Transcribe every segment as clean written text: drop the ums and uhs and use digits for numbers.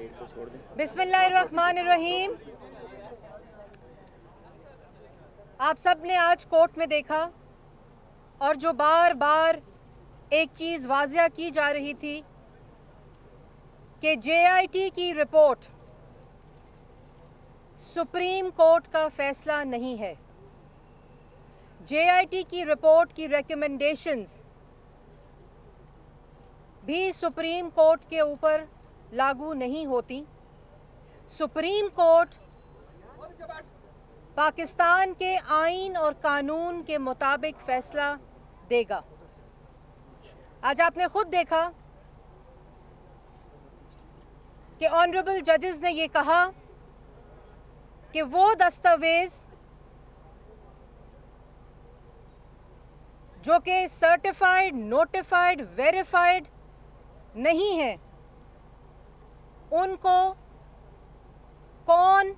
बिस्मिल्लाहिर्रहमानिर्रहीम। आप सब ने आज कोर्ट में देखा और जो बार बार एक चीज़ वाज़िया की जा रही थी कि JIT की रिपोर्ट सुप्रीम कोर्ट का फैसला नहीं है। JIT की रिपोर्ट की रिकमेंडेशंस भी सुप्रीम कोर्ट के ऊपर लागू नहीं होती। सुप्रीम कोर्ट पाकिस्तान के आईन और कानून के मुताबिक फैसला देगा। आज आपने खुद देखा कि ऑनरेबल जजेस ने ये कहा कि वो दस्तावेज जो कि सर्टिफाइड, नोटिफाइड, वेरीफाइड नहीं है, उनको कौन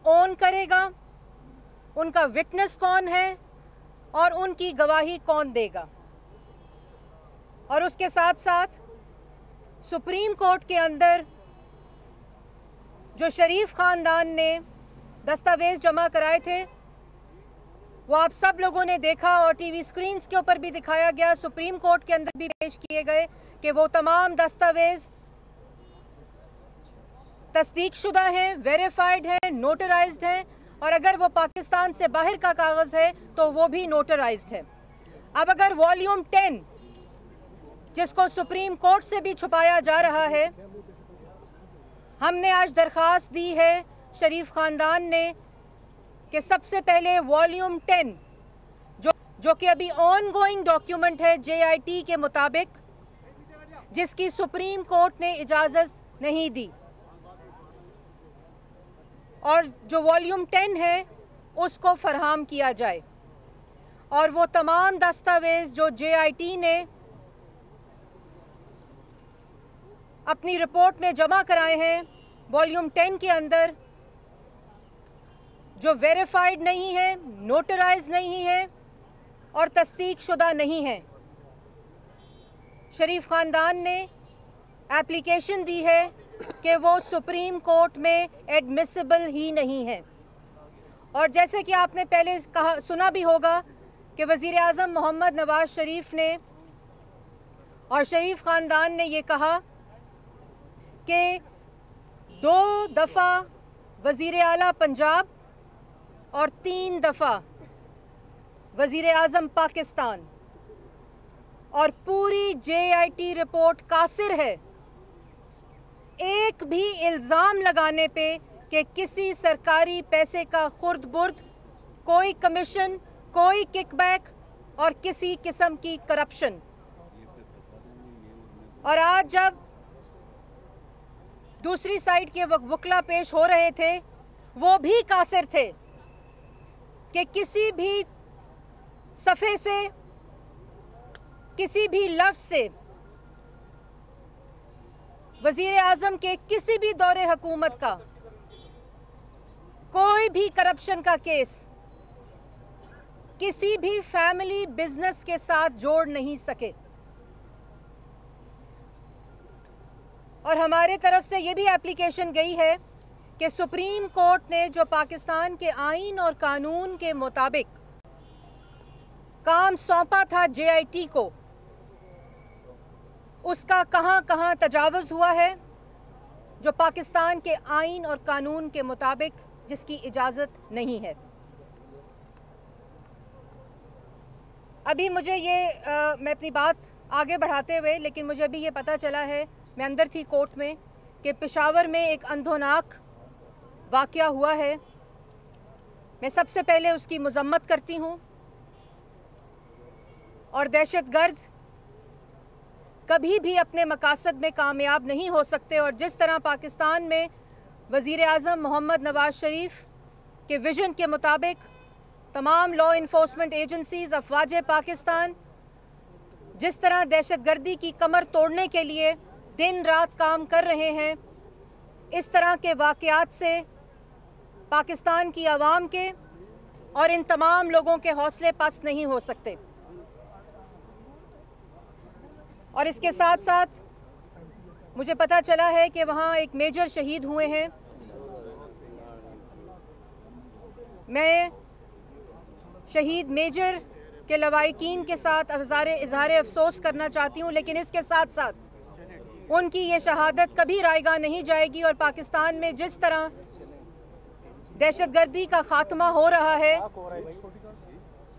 ओन करेगा, उनका विटनेस कौन है और उनकी गवाही कौन देगा। और उसके साथ साथ सुप्रीम कोर्ट के अंदर जो शरीफ खानदान ने दस्तावेज जमा कराए थे वो आप सब लोगों ने देखा और टीवी स्क्रीन्स के ऊपर भी दिखाया गया, सुप्रीम कोर्ट के अंदर भी पेश किए गए कि वो तमाम दस्तावेज तस्दीकशुदा हैं, वेरीफाइड हैं, नोटराइज्ड हैं और अगर वो पाकिस्तान से बाहर का कागज़ है तो वो भी नोटराइज्ड है। अब अगर वॉल्यूम 10 जिसको सुप्रीम कोर्ट से भी छुपाया जा रहा है, हमने आज दरख्वास्त दी है शरीफ खानदान ने कि सबसे पहले वॉल्यूम 10 जो कि अभी ऑन गोइंग डॉक्यूमेंट है JIT के मुताबिक, जिसकी सुप्रीम कोर्ट ने इजाज़त नहीं दी, और जो वॉल्यूम 10 है उसको फरहम किया जाए और वो तमाम दस्तावेज जो JIT ने अपनी रिपोर्ट में जमा कराए हैं वॉल्यूम 10 के अंदर, जो वेरीफाइड नहीं है, नोटराइज नहीं है और तस्दीक शुदा नहीं है, शरीफ खानदान ने एप्लीकेशन दी है कि वो सुप्रीम कोर्ट में एडमिसिबल ही नहीं है। और जैसे कि आपने पहले सुना भी होगा कि वज़ीर आज़म मोहम्मद नवाज शरीफ ने और शरीफ खानदान ने ये कहा कि 2 दफ़ा वज़ीर आला पंजाब और 3 दफ़ा वज़ीर आज़म पाकिस्तान और पूरी JIT रिपोर्ट कासिर है एक भी इल्ज़ाम लगाने पे कि किसी सरकारी पैसे का खुर्द बुर्द, कोई कमीशन, कोई किकबैक और किसी किस्म की करप्शन। और आज जब दूसरी साइड के वकील पेश हो रहे थे वो भी कासिर थे कि किसी भी सफ़े से, किसी भी लफ्ज़ से वज़ीर आज़म के किसी भी दौरे हुकूमत का कोई भी करप्शन का केस किसी भी फैमिली बिजनेस के साथ जोड़ नहीं सके। और हमारे तरफ से ये भी एप्लीकेशन गई है कि सुप्रीम कोर्ट ने जो पाकिस्तान के आईन और कानून के मुताबिक काम सौंपा था JIT को, उसका कहां कहां तजावुज़ हुआ है, जो पाकिस्तान के आईन और कानून के मुताबिक जिसकी इजाज़त नहीं है। अभी मुझे मैं अपनी बात आगे बढ़ाते हुए, लेकिन मुझे अभी ये पता चला है, मैं अंदर थी कोर्ट में, कि पेशावर में एक अंधोनाक वाक़या हुआ है। मैं सबसे पहले उसकी मज़म्मत करती हूँ और दहशतगर्द कभी भी अपने मकासद में कामयाब नहीं हो सकते। और जिस तरह पाकिस्तान में वज़ीर आज़म मोहम्मद नवाज शरीफ के विज़न के मुताबिक तमाम लॉ इन्फोर्समेंट एजेंसीज़, अफवाज पाकिस्तान जिस तरह दहशतगर्दी की कमर तोड़ने के लिए दिन रात काम कर रहे हैं, इस तरह के वाक़यात से पाकिस्तान की आवाम के और इन तमाम लोगों के हौसले पस्त नहीं हो सकते। और इसके साथ साथ मुझे पता चला है कि वहाँ एक मेजर शहीद हुए हैं। मैं शहीद मेजर के लवाहिकीन के साथ इजहार अफसोस करना चाहती हूँ, लेकिन इसके साथ साथ उनकी ये शहादत कभी रायगा नहीं जाएगी और पाकिस्तान में जिस तरह दहशतगर्दी का खात्मा हो रहा है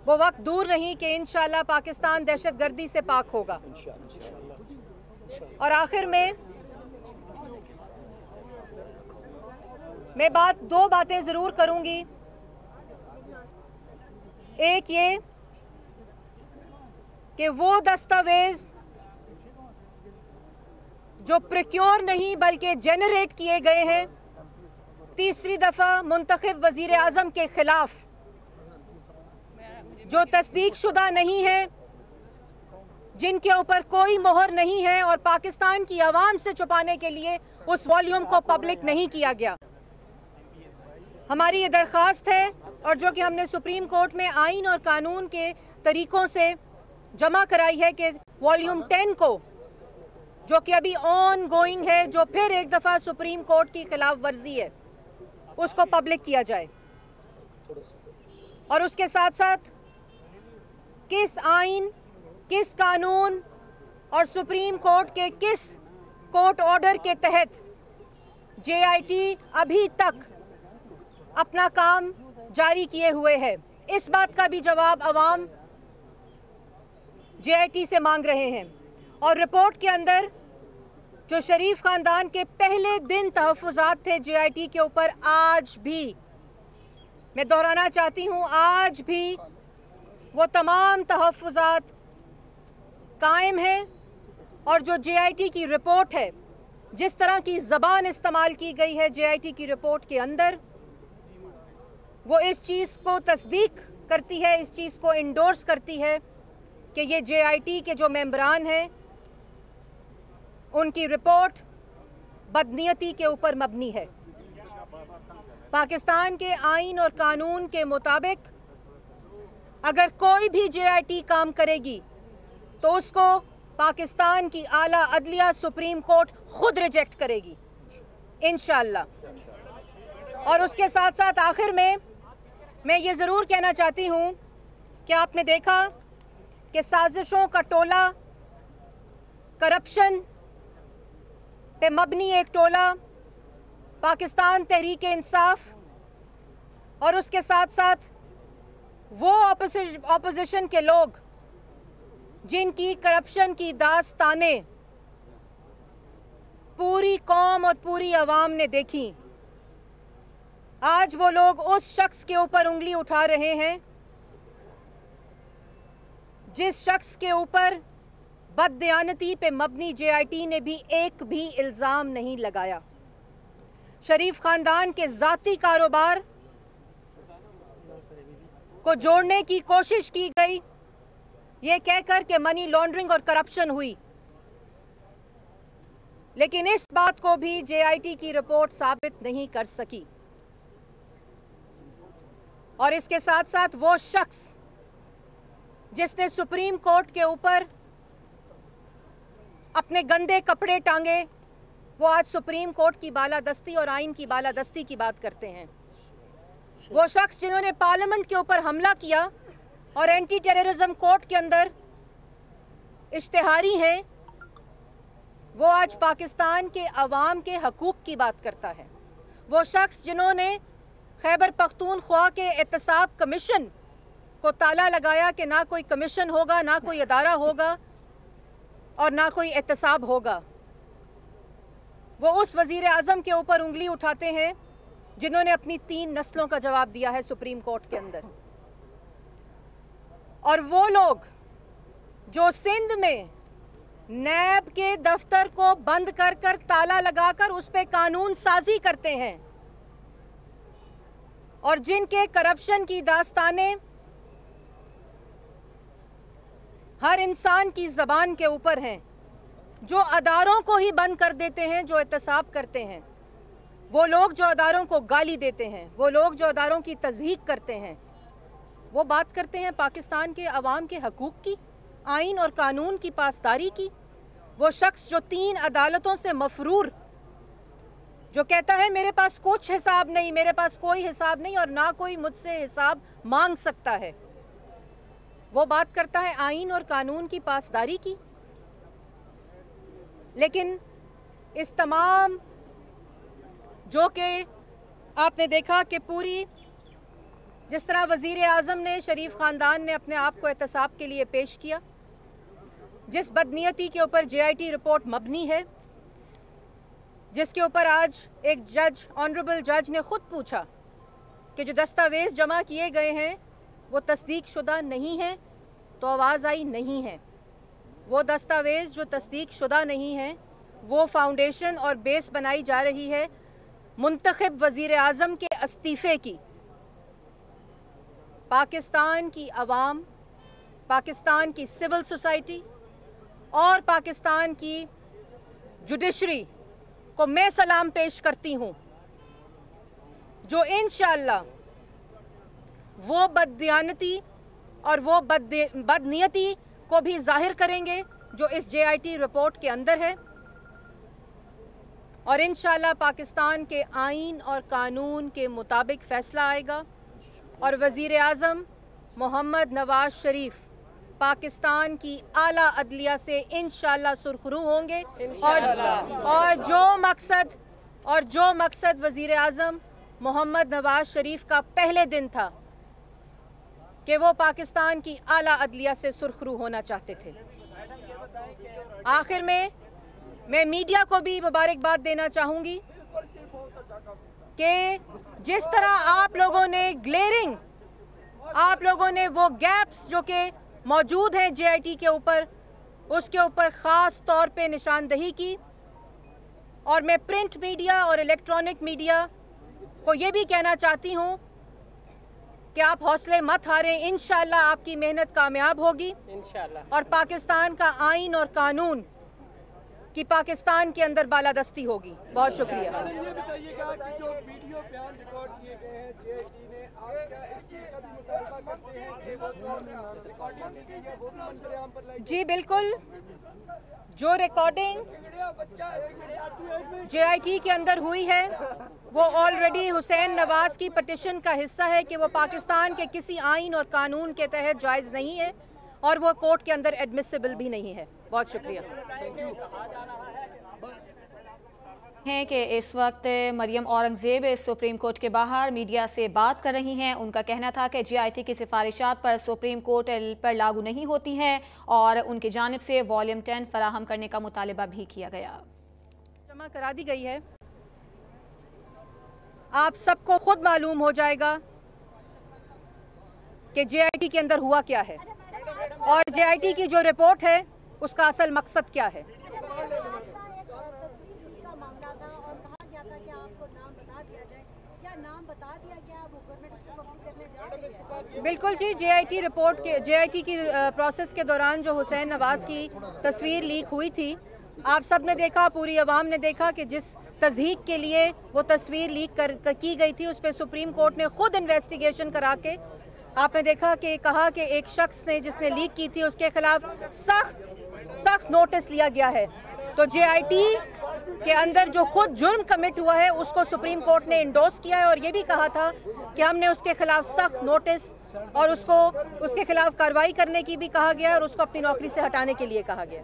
वो वक्त दूर नहीं कि इंशाल्लाह पाकिस्तान दहशतगर्दी से पाक होगा। और आखिर में मैं दो बातें ज़रूर करूंगी। एक ये कि वो दस्तावेज जो प्रोक्योर नहीं बल्कि जेनरेट किए गए हैं तीसरी दफ़ा मुंतखब वज़ीर आज़म के खिलाफ, जो तस्दीक शुदा नहीं है, जिनके ऊपर कोई मोहर नहीं है और पाकिस्तान की आवाम से छुपाने के लिए उस वॉल्यूम को पब्लिक नहीं किया गया। हमारी ये दरख्वास्त है और जो कि हमने सुप्रीम कोर्ट में आइन और कानून के तरीकों से जमा कराई है कि वॉल्यूम 10 को, जो कि अभी ऑन गोइंग है, जो फिर एक दफ़ा सुप्रीम कोर्ट की खिलाफ वर्जी है, उसको पब्लिक किया जाए। और उसके साथ साथ किस आइन, किस कानून और सुप्रीम कोर्ट के किस कोर्ट ऑर्डर के तहत JIT अभी तक अपना काम जारी किए हुए है, इस बात का भी जवाब अवाम JIT से मांग रहे हैं। और रिपोर्ट के अंदर जो शरीफ खानदान के पहले दिन तहफ़्फ़ुज़ात थे JIT के ऊपर, आज भी मैं दोहराना चाहती हूँ, आज भी वो तमाम तहफ़्फ़ुज़ात कायम हैं। और जो JIT की रिपोर्ट है, जिस तरह की ज़बान इस्तेमाल की गई है JIT की रिपोर्ट के अंदर, वो इस चीज़ को तस्दीक करती है, इस चीज़ को इंडोर्स करती है कि ये JIT के जो मेंबरान हैं उनकी रिपोर्ट बदनीयती के ऊपर मबनी है। पाकिस्तान के आइन और कानून के मुताबिक अगर कोई भी JIT काम करेगी तो उसको पाकिस्तान की आला अदलिया सुप्रीम कोर्ट खुद रिजेक्ट करेगी इंशाअल्लाह। और उसके साथ साथ आखिर में मैं ये ज़रूर कहना चाहती हूँ कि आपने देखा कि साजिशों का टोला, करप्शन पे मबनी एक टोला, पाकिस्तान तहरीक इंसाफ, और उसके साथ साथ वो ऑपोजिशन के लोग जिनकी करप्शन की दास्तानें पूरी कौम और पूरी आवाम ने देखी, आज वो लोग उस शख्स के ऊपर उंगली उठा रहे हैं जिस शख्स के ऊपर बददयानती पे मबनी JIT ने भी एक भी इल्ज़ाम नहीं लगाया। शरीफ खानदान के ज़ाती कारोबार को जोड़ने की कोशिश की गई, ये कहकर कि मनी लॉन्ड्रिंग और करप्शन हुई, लेकिन इस बात को भी JIT की रिपोर्ट साबित नहीं कर सकी। और इसके साथ साथ वो शख्स जिसने सुप्रीम कोर्ट के ऊपर अपने गंदे कपड़े टांगे, वो आज सुप्रीम कोर्ट की बालादस्ती और आइन की बालादस्ती की बात करते हैं। वो शख्स जिन्होंने पार्लियामेंट के ऊपर हमला किया और एंटी टेररिज्म कोर्ट के अंदर इश्तिहारी हैं, वो आज पाकिस्तान के अवाम के हकूक़ की बात करता है। वो शख्स जिन्होंने खैबर पख्तूनख्वा के एहतसाब कमीशन को ताला लगाया कि ना कोई कमीशन होगा, ना कोई अदारा होगा और ना कोई एहतसाब होगा, वो उस वज़ीर आज़म के ऊपर उंगली उठाते हैं जिन्होंने अपनी 3 नस्लों का जवाब दिया है सुप्रीम कोर्ट के अंदर। और वो लोग जो सिंध में नैब के दफ्तर को बंद कर कर ताला लगाकर उस पर कानून साजी करते हैं और जिनके करप्शन की दास्तानें हर इंसान की ज़बान के ऊपर हैं, जो अदारों को ही बंद कर देते हैं, जो एहतसाब करते हैं, वो लोग जो अदारों को गाली देते हैं, वो लोग जो अदारों की तज़हीक करते हैं, वो बात करते हैं पाकिस्तान के अवाम के हकूक़ की, आइन और कानून की पासदारी की। वो शख्स जो 3 अदालतों से मफरूर, जो कहता है मेरे पास कुछ हिसाब नहीं, मेरे पास कोई हिसाब नहीं और ना कोई मुझसे हिसाब मांग सकता है, वो बात करता है आईन और कानून की पासदारी की। लेकिन इस तमाम जो कि आपने देखा कि पूरी जिस तरह वज़ीर आज़म ने, शरीफ ख़ानदान ने अपने आप को एहतसाब के लिए पेश किया, जिस बदनीयती के ऊपर JIT रिपोर्ट मबनी है, जिसके ऊपर आज एक जज, ऑनरेबल जज ने ख़ुद पूछा कि जो दस्तावेज़ जमा किए गए हैं वो तस्दीक शुदा नहीं है, तो आवाज़ आई नहीं है। वो दस्तावेज़ जो तस्दीक शुदा नहीं है वो फाउंडेशन और बेस बनाई जा रही है मुंतखब वज़ीर आज़म के इस्तीफ़े की। पाकिस्तान की आवाम, पाकिस्तान की सिविल सोसाइटी और पाकिस्तान की जुडिशरी को मैं सलाम पेश करती हूँ, जो इंशाअल्लाह वो बददियानती और वो बदनीयती को भी जाहिर करेंगे जो इस JIT रिपोर्ट के अंदर है, और इंशाअल्लाह पाकिस्तान के आईन और कानून के मुताबिक फ़ैसला आएगा और वज़ीर आज़म मोहम्मद नवाज शरीफ पाकिस्तान की आला अदलिया से इंशाअल्लाह सुरखरू होंगे। और जो मकसद वज़ीर आज़म मोहम्मद नवाज शरीफ का पहले दिन था कि वो पाकिस्तान की आला अदलिया से सुरखरू होना चाहते थे। आखिर में मैं मीडिया को भी मुबारकबाद देना चाहूँगी कि जिस तरह आप लोगों ने वो गैप्स जो कि मौजूद हैं JIT के ऊपर, उसके ऊपर ख़ास तौर पे निशानदही की, और मैं प्रिंट मीडिया और इलेक्ट्रॉनिक मीडिया को ये भी कहना चाहती हूँ कि आप हौसले मत हारें, इंशाअल्लाह आपकी मेहनत कामयाब होगी इंशाअल्लाह, और पाकिस्तान का आईन और कानून कि पाकिस्तान के अंदर बालादस्ती होगी। बहुत शुक्रिया। ये बताइएगा कि जो वीडियो बयान रिकॉर्ड किए गए हैं JIT ने, आप क्या इस चीज़ का भी मुतालबा करते हैं कि वो जो रिकॉर्डिंग की गई है वो भी मंजर-ए-आम पर लाई? जी बिल्कुल, जो रिकॉर्डिंग JIT के अंदर हुई है वो ऑलरेडी हुसैन नवाज की पटिशन का हिस्सा है कि वो पाकिस्तान के किसी आईन और कानून के तहत जायज़ नहीं है और वो कोर्ट के अंदर एडमिसिबल भी नहीं है। बहुत शुक्रिया। हैं कि इस वक्त मरियम औरंगज़ेब सुप्रीम कोर्ट के बाहर मीडिया से बात कर रही हैं। उनका कहना था कि JIT की सिफारिशात पर सुप्रीम कोर्ट पर लागू नहीं होती हैं और उनकी जानिब से वॉल्यूम 10 फराहम करने का मुतालिबा भी किया गया। जमा करा दी गई है, आप सबको खुद मालूम हो जाएगा कि JIT के अंदर हुआ क्या है और JIT की जो रिपोर्ट है उसका असल मकसद क्या है। बिल्कुल जी, JIT रिपोर्ट के JIT की प्रोसेस के दौरान जो हुसैन नवाज की तस्वीर लीक हुई थी, आप सब ने देखा, पूरी आवाम ने देखा कि जिस तस्दीक के लिए वो तस्वीर लीक की गई थी उस पर सुप्रीम कोर्ट ने खुद इन्वेस्टिगेशन करा के आपने देखा कि कहा कि एक शख्स ने जिसने लीक की थी उसके खिलाफ सख्त नोटिस लिया गया है। तो JIT के अंदर जो खुद जुर्म कमिट हुआ है उसको सुप्रीम कोर्ट ने इंडोर्स किया है और ये भी कहा था कि हमने उसके खिलाफ सख्त नोटिस और उसके खिलाफ कार्रवाई करने की भी कहा गया और उसको अपनी नौकरी से हटाने के लिए कहा गया।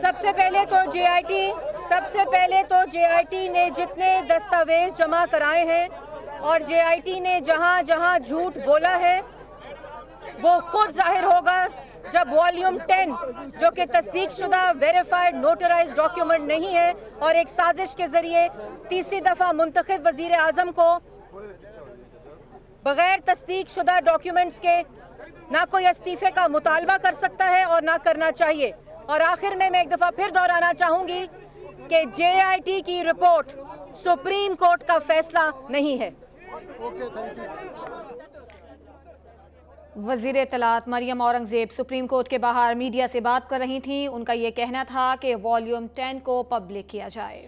सबसे पहले तो JIT ने जितने दस्तावेज जमा कराए हैं और JIT ने जहां जहां झूठ बोला है वो खुद जाहिर होगा जब वॉल्यूम 10 जो कि तस्दीक शुदा वेरीफाइड नोटराइज डॉक्यूमेंट नहीं है और एक साजिश के जरिए तीसरी दफा मुंतखब वजीर आजम को बगैर तस्दीक शुदा डॉक्यूमेंट्स के ना कोई इस्तीफे का मुतालबा कर सकता है और ना करना चाहिए। और आखिर में मैं एक दफा फिर दोहराना चाहूंगी कि JIT की रिपोर्ट सुप्रीम कोर्ट का फैसला नहीं है। वज़ीर इत्तलात मरियम औरंगज़ेब सुप्रीम कोर्ट के बाहर मीडिया से बात कर रही थीं। उनका ये कहना था कि वॉल्यूम 10 को पब्लिक किया जाए।